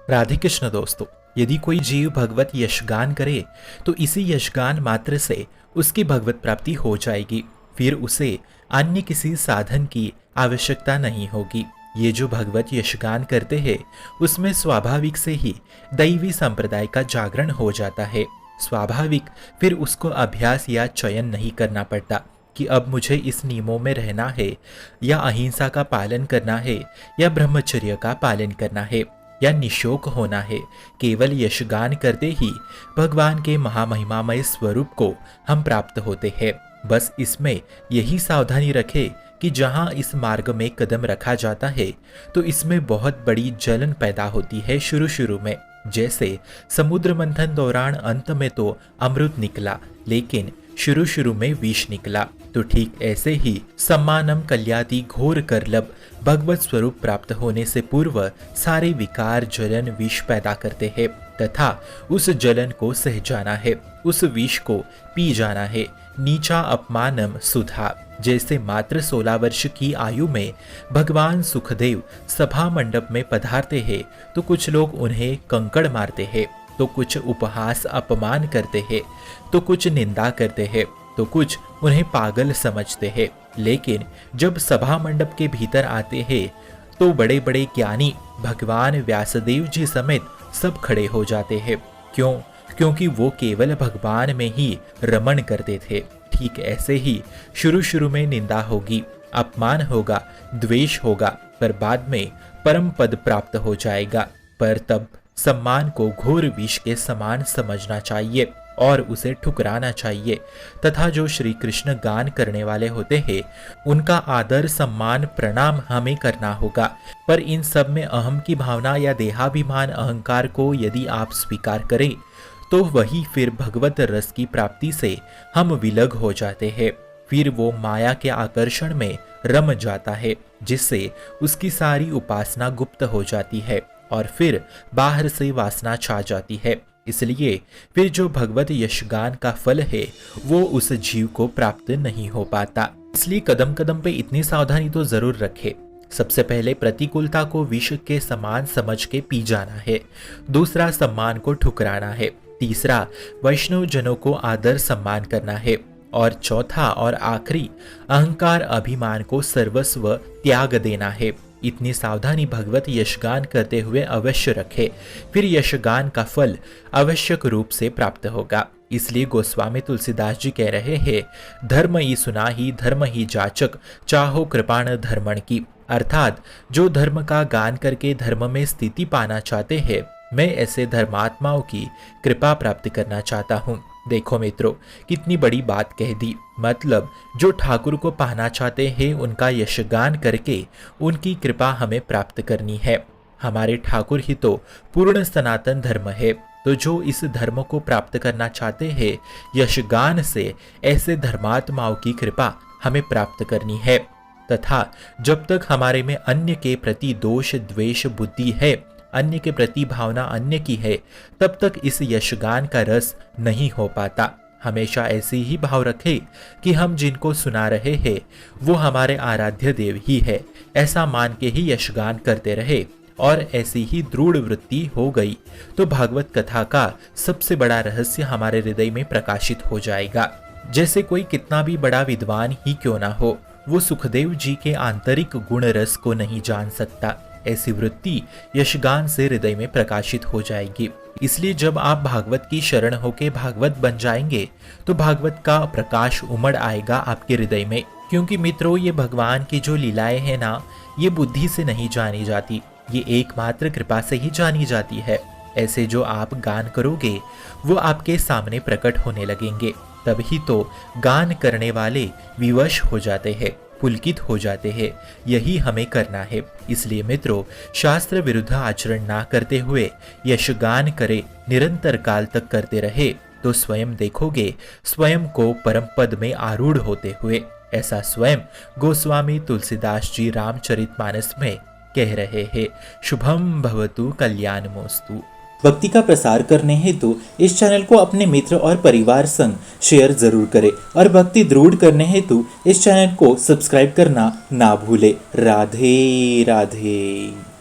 राधे कृष्ण दोस्तों। यदि कोई जीव भगवत यशगान करे तो इसी यशगान मात्र से उसकी भगवत प्राप्ति हो जाएगी। फिर उसे अन्य किसी साधन की आवश्यकता नहीं होगी। ये जो भगवत यशगान करते हैं उसमें स्वाभाविक से ही दैवी संप्रदाय का जागरण हो जाता है। स्वाभाविक फिर उसको अभ्यास या चयन नहीं करना पड़ता कि अब मुझे इस नियमों में रहना है, या अहिंसा का पालन करना है, या ब्रह्मचर्य का पालन करना है, या निशोक होना है। केवल यशगान करते ही भगवान के महामहिमामय स्वरूप को हम प्राप्त होते हैं। बस इसमें यही सावधानी रखें कि जहां इस मार्ग में कदम रखा जाता है तो इसमें बहुत बड़ी जलन पैदा होती है शुरू में। जैसे समुद्र मंथन दौरान अंत में तो अमृत निकला, लेकिन शुरू में विष निकला। तो ठीक ऐसे ही सम्मानम कल्याति घोर करलब भगवत स्वरूप प्राप्त होने से पूर्व सारे विकार जलन विष पैदा करते हैं, तथा उस जलन को सह जाना है, उस विष को पी जाना है। नीचा अपमानम सुधा। जैसे मात्र 16 वर्ष की आयु में भगवान सुखदेव सभा मंडप में पधारते हैं तो कुछ लोग उन्हें कंकड़ मारते हैं, तो कुछ उपहास अपमान करते हैं, तो कुछ निंदा करते हैं, तो कुछ उन्हें पागल समझते हैं। लेकिन जब सभा मंडप के भीतर आते हैं तो बड़े बड़े ज्ञानी भगवान व्यासदेव जी समेत सब खड़े हो जाते हैं। क्योंकि वो केवल भगवान में ही रमण करते थे। ठीक ऐसे ही शुरू में निंदा होगी, अपमान होगा, द्वेष होगा, पर बाद में परम पद प्राप्त हो जाएगा। पर तब सम्मान को घोर विष के समान समझना चाहिए और उसे ठुकराना चाहिए, तथा जो श्री कृष्ण गान करने वाले होते हैं उनका आदर सम्मान प्रणाम हमें करना होगा। पर इन सब में अहम की भावना या देहाभिमान अहंकार को यदि आप स्वीकार करें तो वही फिर भगवत रस की प्राप्ति से हम विलग हो जाते हैं। फिर वो माया के आकर्षण में रम जाता है, जिससे उसकी सारी उपासना गुप्त हो जाती है और फिर बाहर से वासना छा जाती है। इसलिए फिर जो भगवत यशगान का फल है वो उस जीव को प्राप्त नहीं हो पाता। इसलिए कदम कदम पे इतनी सावधानी तो जरूर रखे। सबसे पहले प्रतिकूलता को विष के समान समझ के पी जाना है। दूसरा, सम्मान को ठुकराना है। तीसरा, वैष्णव जनों को आदर सम्मान करना है। और चौथा और आखिरी, अहंकार अभिमान को सर्वस्व त्याग देना है। इतनी सावधानी भगवत यशगान करते हुए अवश्य रखे, फिर यशगान का फल आवश्यक रूप से प्राप्त होगा। इसलिए गोस्वामी तुलसीदास जी कह रहे हैं, धर्म ही सुना ही धर्म ही जाचक, चाहो कृपाण धर्मण की। अर्थात जो धर्म का गान करके धर्म में स्थिति पाना चाहते हैं, मैं ऐसे धर्मात्माओं की कृपा प्राप्त करना चाहता हूँ। देखो मित्रों, कितनी बड़ी बात कह दी। मतलब जो ठाकुर को पाना चाहते हैं उनका यशगान करके उनकी कृपा हमें प्राप्त करनी है। हमारे ठाकुर ही तो पूर्ण सनातन धर्म है। तो जो इस धर्म को प्राप्त करना चाहते हैं, यशगान से ऐसे धर्मात्माओं की कृपा हमें प्राप्त करनी है। तथा जब तक हमारे में अन्य के प्रति दोष द्वेष बुद्धि है, अन्य के प्रति भावना अन्य की है, तब तक इस यशगान का रस नहीं हो पाता। हमेशा ऐसी ही भाव रखे कि हम जिनको सुना रहे हैं वो हमारे आराध्य देव ही है, ऐसा मान के ही यशगान करते रहे और ऐसी ही दृढ़ वृत्ति हो गई तो भागवत कथा का सबसे बड़ा रहस्य हमारे हृदय में प्रकाशित हो जाएगा। जैसे कोई कितना भी बड़ा विद्वान ही क्यों ना हो, वो सुखदेव जी के आंतरिक गुण रस को नहीं जान सकता। ऐसी वृत्ति यशगान से हृदय में प्रकाशित हो जाएगी। इसलिए जब आप भागवत की शरण होके भागवत बन जाएंगे तो भागवत का प्रकाश उमड़ आएगा आपके हृदय में। क्योंकि मित्रों, ये भगवान की जो लीलाएं हैं ना, ये बुद्धि से नहीं जानी जाती, ये एकमात्र कृपा से ही जानी जाती है। ऐसे जो आप गान करोगे वो आपके सामने प्रकट होने लगेंगे। तभी तो गान करने वाले विवश हो जाते हैं, पुलकित हो जाते हैं। यही हमें करना है। इसलिए मित्रों, शास्त्र विरुद्ध आचरण ना करते हुए यशगान करे, निरंतर काल तक करते रहे तो स्वयं देखोगे स्वयं को परम पद में आरूढ़ होते हुए। ऐसा स्वयं गोस्वामी तुलसीदास जी रामचरितमानस में कह रहे हैं। शुभम भवतु कल्याणमोस्तु। भक्ति का प्रसार करने हेतु इस चैनल को अपने मित्र और परिवार संग शेयर जरूर करें और भक्ति दृढ़ करने हेतु इस चैनल को सब्सक्राइब करना ना भूले। राधे राधे।